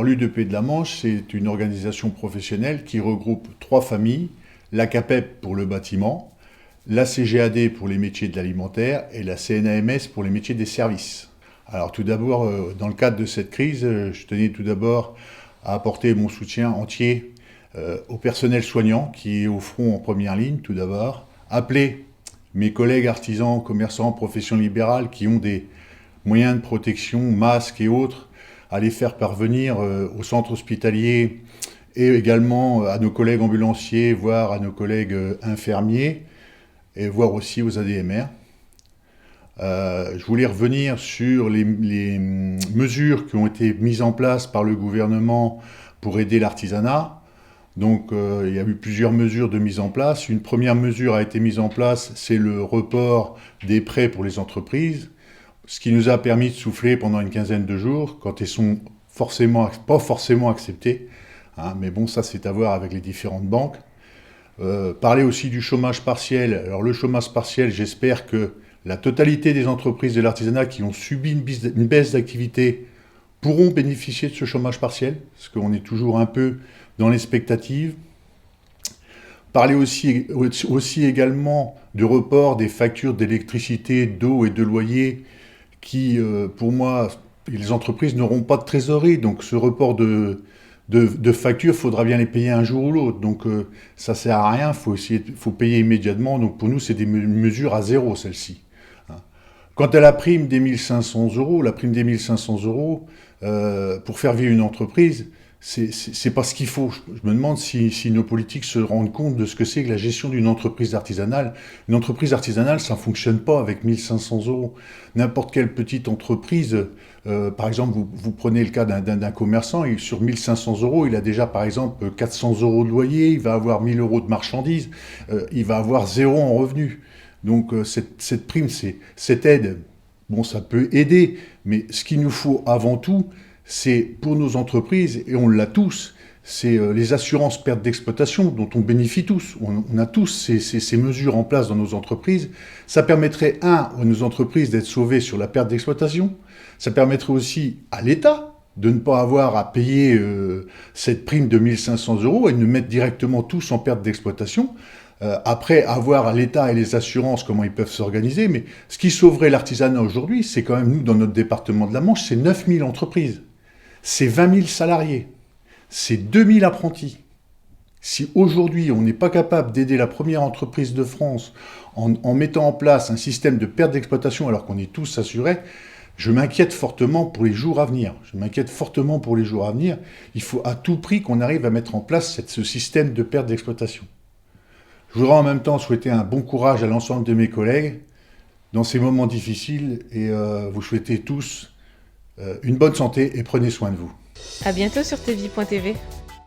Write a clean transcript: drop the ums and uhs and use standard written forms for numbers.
Alors l'UDP de la Manche, c'est une organisation professionnelle qui regroupe 3 familles, la CAPEP pour le bâtiment, la CGAD pour les métiers de l'alimentaire et la CNAMS pour les métiers des services. Alors tout d'abord, dans le cadre de cette crise, je tenais tout d'abord à apporter mon soutien entier au personnel soignant qui est au front en première ligne, tout d'abord. Appeler mes collègues artisans, commerçants, professions libérales qui ont des moyens de protection, masques et autres, à les faire parvenir au centre hospitalier et également à nos collègues ambulanciers, voire à nos collègues infirmiers, et voire aussi aux ADMR. Je voulais revenir sur les mesures qui ont été mises en place par le gouvernement pour aider l'artisanat. Donc il y a eu plusieurs mesures de mise en place. Une première mesure a été mise en place, c'est le report des prêts pour les entreprises, ce qui nous a permis de souffler pendant une quinzaine de jours, quand ils sont pas forcément acceptés. Hein, mais bon, ça c'est à voir avec les différentes banques. Parler aussi du chômage partiel. Alors le chômage partiel, j'espère que la totalité des entreprises de l'artisanat qui ont subi une baisse d'activité pourront bénéficier de ce chômage partiel, parce qu'on est toujours un peu dans l'expectative. Parler aussi également du report des factures d'électricité, d'eau et de loyer qui, pour moi, les entreprises n'auront pas de trésorerie. Donc ce report de factures, il faudra bien les payer un jour ou l'autre. Donc ça ne sert à rien, il faut payer immédiatement. Donc pour nous, c'est des mesures à zéro, celles-ci. Quant à la prime des 1 500 €, la prime des 1 500 € pour faire vivre une entreprise, c'est pas ce qu'il faut. Je me demande si nos politiques se rendent compte de ce que la gestion d'une entreprise artisanale. Une entreprise artisanale, ça ne fonctionne pas avec 1 500 €. N'importe quelle petite entreprise, par exemple, vous prenez le cas d'un commerçant, sur 1 500 €, il a déjà par exemple 400 € de loyer, il va avoir 1 000 € de marchandises, il va avoir 0 en revenus. Donc cette prime, cette aide, bon, ça peut aider, mais ce qu'il nous faut avant tout, c'est pour nos entreprises, et on l'a tous, c'est les assurances perte d'exploitation dont on bénéficie tous. On a tous ces mesures en place dans nos entreprises. Ça permettrait, à nos entreprises d'être sauvées sur la perte d'exploitation. Ça permettrait aussi à l'État de ne pas avoir à payer cette prime de 1 500 € et de nous mettre directement tous en perte d'exploitation. Après, avoir à l'État et les assurances comment ils peuvent s'organiser. Mais ce qui sauverait l'artisanat aujourd'hui, c'est quand même, nous, dans notre département de la Manche, c'est 9 000 entreprises. C'est 20 000 salariés, c'est 2 000 apprentis. Si aujourd'hui on n'est pas capable d'aider la première entreprise de France en mettant en place un système de perte d'exploitation alors qu'on est tous assurés, je m'inquiète fortement pour les jours à venir. Il faut à tout prix qu'on arrive à mettre en place ce système de perte d'exploitation. Je voudrais en même temps souhaiter un bon courage à l'ensemble de mes collègues dans ces moments difficiles et vous souhaiter tous une bonne santé et prenez soin de vous. À bientôt sur tvie.tv.